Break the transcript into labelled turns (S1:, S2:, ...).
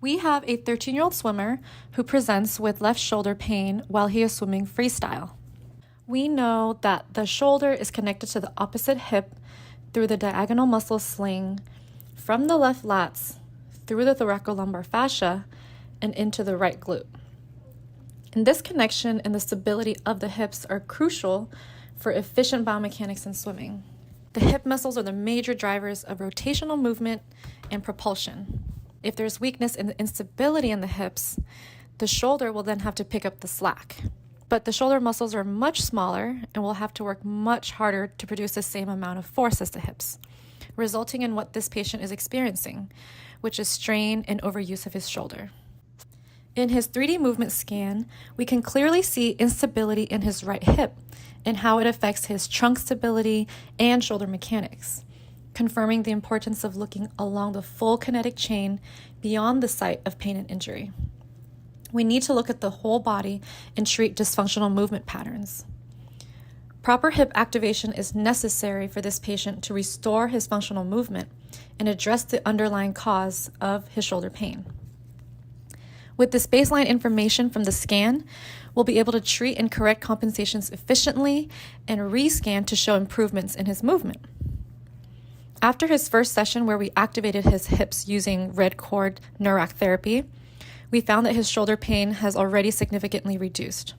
S1: We have a 13-year-old swimmer who presents with left shoulder pain while he is swimming freestyle. We know that the shoulder is connected to the opposite hip through the diagonal muscle sling from the left lats through the thoracolumbar fascia and into the right glute. And this connection and the stability of the hips are crucial for efficient biomechanics in swimming. The hip muscles are the major drivers of rotational movement and propulsion. If there's weakness and instability in the hips, the shoulder will then have to pick up the slack. But the shoulder muscles are much smaller and will have to work much harder to produce the same amount of force as the hips, resulting in what this patient is experiencing, which is strain and overuse of his shoulder. In his 3D movement scan, we can clearly see instability in his right hip and how it affects his trunk stability and shoulder mechanics, confirming the importance of looking along the full kinetic chain beyond the site of pain and injury. We need to look at the whole body and treat dysfunctional movement patterns. Proper hip activation is necessary for this patient to restore his functional movement and address the underlying cause of his shoulder pain. With this baseline information from the scan, we'll be able to treat and correct compensations efficiently and rescan to show improvements in his movement. After his first session where we activated his hips using Redcord Neurac therapy, we found that his shoulder pain has already significantly reduced.